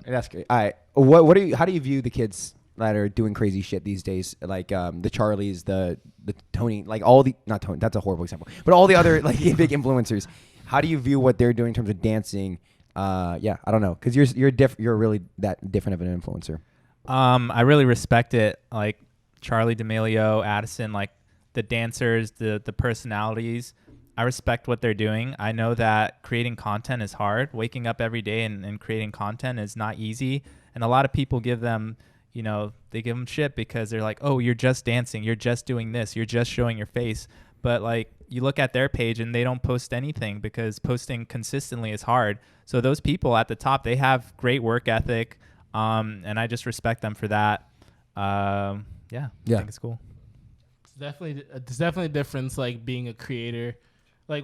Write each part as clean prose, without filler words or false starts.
That's great. All right. What do you? How do you view the kids that are doing crazy shit these days? Like the Charlies, the Tony, like all the not Tony. That's a horrible example. But all the other like big influencers. How do you view what they're doing in terms of dancing? Yeah, I don't know, because you're really that different of an influencer. I really respect it. Like Charli, Damelio, Addison, like the dancers, the personalities. I respect what they're doing. I know that creating content is hard. Waking up every day and creating content is not easy. And a lot of people give them, they give them shit because they're like, oh, you're just dancing. You're just doing this. You're just showing your face. But like you look at their page and they don't post anything because posting consistently is hard. So those people at the top, they have great work ethic. And I just respect them for that. I think it's cool. It's definitely a difference, like being a creator. Like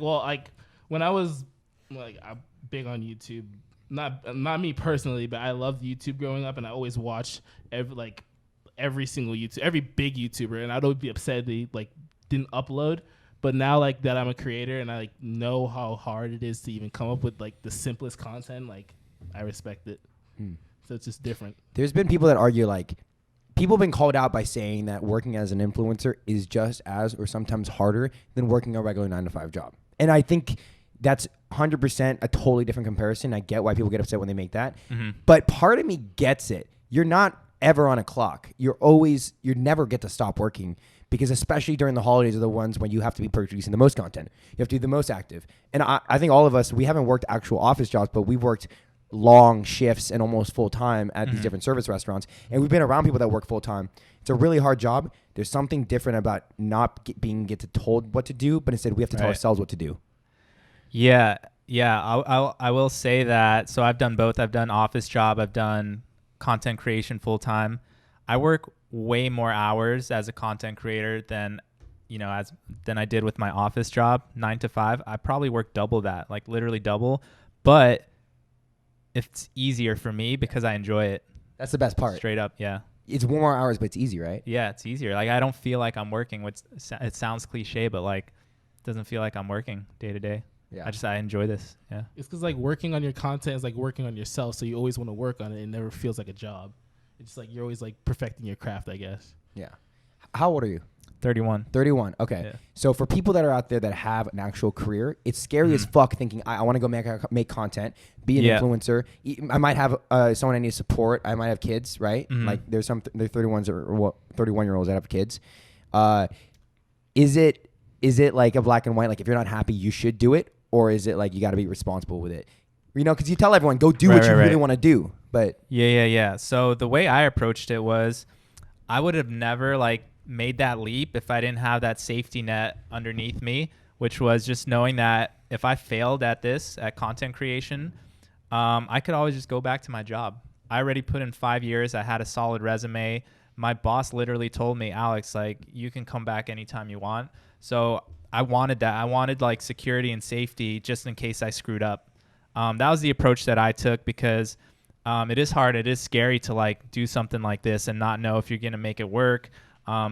when I was like I'm big on YouTube, not me personally, but I loved YouTube growing up, and I always watched every single every big YouTuber, and I'd always be upset if they like didn't upload. But now like that I'm a creator and I like know how hard it is to even come up with like the simplest content, like I respect it. So it's just different. There's been people that argue like people have been called out by saying that working as an influencer is just as or sometimes harder than working a regular 9-to-5 job. And I think that's 100% a totally different comparison. I get why people get upset when they make that. Mm-hmm. But part of me gets it. You're not ever on a clock. You never get to stop working, because especially during the holidays are the ones when you have to be producing the most content. You have to be the most active. And I think all of us, we haven't worked actual office jobs, but we've worked long shifts and almost full time at these different service restaurants. And we've been around people that work full time. It's a really hard job. There's something different about not being told what to do, but instead we have to tell ourselves what to do. Yeah. I will say that. So I've done both. I've done office job. I've done content creation full time. I work way more hours as a content creator than I did with my office job, 9 to 5. I probably work double that, like literally double. But it's easier for me because I enjoy it. That's the best part. Straight up, yeah. It's 1 more hours, but it's easy, right? Yeah, it's easier. Like I don't feel like I'm working, which it sounds cliche, but like it doesn't feel like I'm working day to day. Yeah. I enjoy this. Yeah. It's because like working on your content is like working on yourself, so you always want to work on it. It never feels like a job. It's like you're always like perfecting your craft, I guess. Yeah. How old are you? 31. 31. Okay. Yeah. So for people that are out there that have an actual career, it's scary as fuck thinking I want to go make content, be an influencer. I might have someone I need to support. I might have kids, right? Mm-hmm. Like there's 31-year-olds that have kids. Is it like a black and white? Like if you're not happy, you should do it, or is it like you got to be responsible with it? Because you tell everyone go do what you really want to do, but yeah. So the way I approached it was, I would have never like made that leap if I didn't have that safety net underneath me, which was just knowing that if I failed at content creation, I could always just go back to my job. I already put in 5 years. I had a solid resume. My boss literally told me, Alex, like you can come back anytime you want. So I wanted that. I wanted like security and safety just in case I screwed up. That was the approach that I took because it is hard. It is scary to like do something like this and not know if you're going to make it work.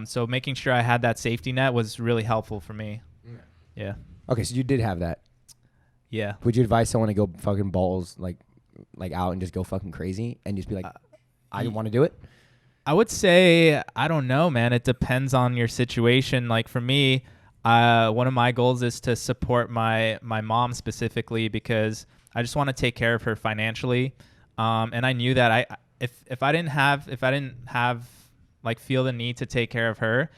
So making sure I had that safety net was really helpful for me. Yeah. Okay, so you did have that. Yeah. Would you advise someone to go fucking balls like out and just go fucking crazy and just be like, I want to do it? I would say, I don't know, man. It depends on your situation. Like for me, one of my goals is to support my mom specifically because I just want to take care of her financially. And I knew that if I didn't have like feel the need to take care of her,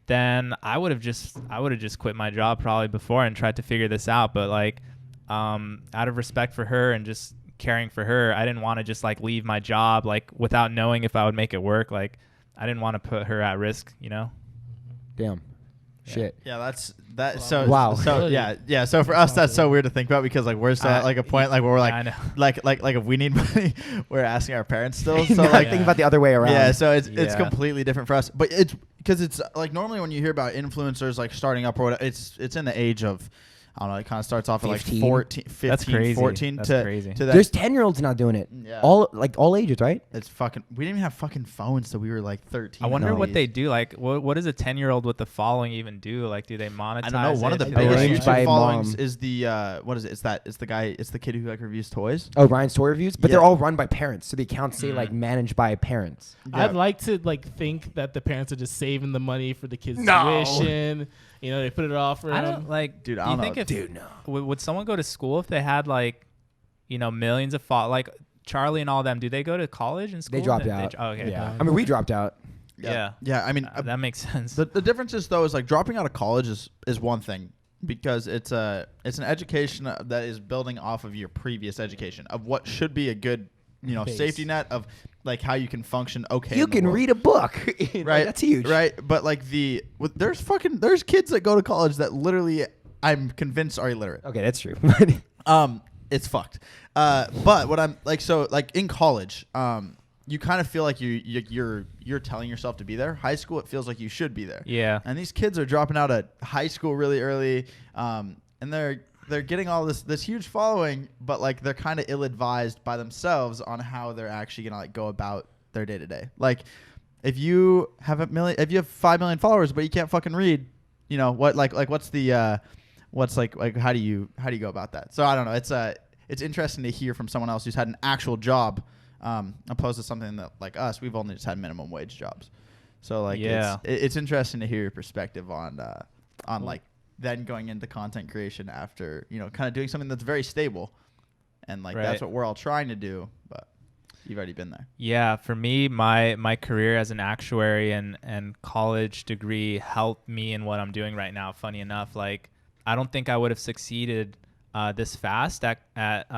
then I would have just quit my job probably before and tried to figure this out. But like, out of respect for her and just caring for her, I didn't want to just like leave my job like without knowing if I would make it work. Like I didn't want to put her at risk, Damn. Yeah. Shit. Yeah, that's that. So wow. So yeah. So for us, that's so weird to think about because like we're still at like a point like where we're like if we need money, we're asking our parents still. So like think about the other way around. Yeah. So it's completely different for us, but it's because it's like normally when you hear about influencers like starting up or whatever, it's in the age of I don't know. It kind of starts off at like 15? 14, 15, That's crazy. 14 That's to crazy. to that. There's 10-year-olds now doing it. Yeah. All ages, right? It's fucking. We didn't even have fucking phones till we were like 13. I wonder No. what they do. Like, what does a 10-year-old with the following even do? Like, do they monetize? I don't know. One of the it? biggest Arranged YouTube by followings mom. is the what is it? It's the guy. It's the kid who like reviews toys. Oh, Ryan's Toy Reviews, but Yeah. they're all run by parents, so the accounts say like managed by parents. I'd like to like think that the parents are just saving the money for the kids' No. tuition. You know, they put it off for I them. don't like. Dude, I do you don't think know. if Dude, no. would someone go to school if they had like, millions of like Charli and all them? Do they go to college and school? They dropped They- out. okay. Yeah. I mean, we dropped out. Yeah. Yeah. I mean, That makes sense. the difference is though is like dropping out of college is one thing because it's an education that is building off of your previous education of what should be a good Base. safety net of like how you can function okay. You in the can world. read a book. Right, That's huge. Right, but like there's kids that go to college that literally I'm convinced are illiterate. Okay, that's true. It's fucked. But what I'm like, so like in college, you kind of feel like you're telling yourself to be there. High school, it feels like you should be there. Yeah. And these kids are dropping out of high school really early, and they're getting all this huge following, but like they're kind of ill-advised by themselves on how they're actually gonna like go about their day to day. Like if you have 5 million followers but you can't fucking read, what what's the what's like how do you go about that? So I don't know. It's interesting to hear from someone else who's had an actual job, opposed to something that like us, we've only just had minimum wage jobs. So like it's interesting to hear your perspective on like then going into content creation after kind of doing something that's very stable, and like that's what we're all trying to do, but you've already been there. Yeah, for me, my career as an actuary and college degree helped me in what I'm doing right now. Funny enough, like I don't think I would have succeeded this fast at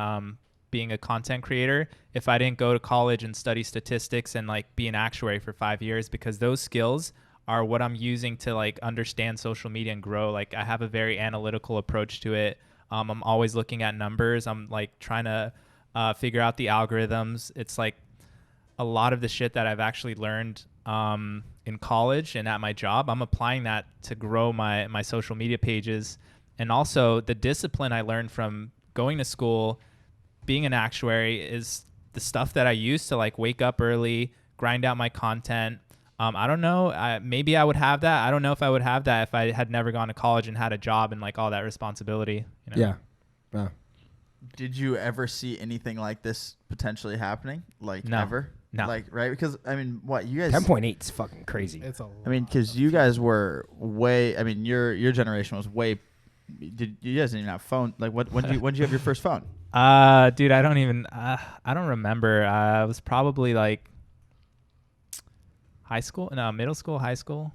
being a content creator if I didn't go to college and study statistics and like be an actuary for 5 years, because those skills are what I'm using to like understand social media and grow. Like I have a very analytical approach to it. I'm always looking at numbers. I'm like trying to figure out the algorithms. It's like a lot of the shit that I've actually learned in college and at my job, I'm applying that to grow my social media pages. And also the discipline I learned from going to school, being an actuary, is the stuff that I use to like wake up early, grind out my content. I don't know. Maybe I would have that. I don't know if I would have that if I had never gone to college and had a job and like all that responsibility. Yeah. Wow. Did you ever see anything like this potentially happening? Like No. ever? No. Like, right? Because I mean, what you guys? 10.8 is fucking crazy. It's a lot. I mean, because you guys were way. I mean, your generation was way. You guys didn't even have phone? Like, when did you have your first phone? Dude, I don't even. I don't remember. It was probably like high school. No, middle school, high school.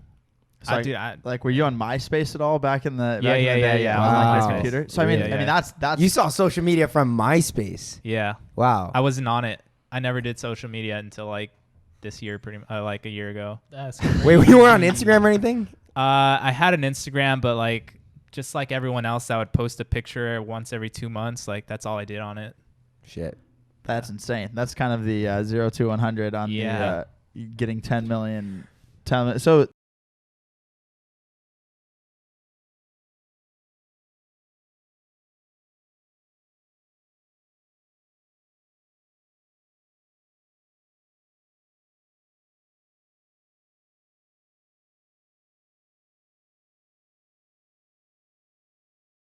So like, were you on MySpace at all back in the? Back in the day? Yeah. I was on Like MySpace. computer. So I mean, Yeah. that's You saw social media from MySpace. Yeah. Wow. I wasn't on it. I never did social media until like this year, like a year ago. That's Wait, you weren't on Instagram or anything? I had an Instagram, but like just like everyone else, I would post a picture once every 2 months. Like that's all I did on it. Shit. That's insane. That's kind of the 0 to 100 on the getting 10 million. So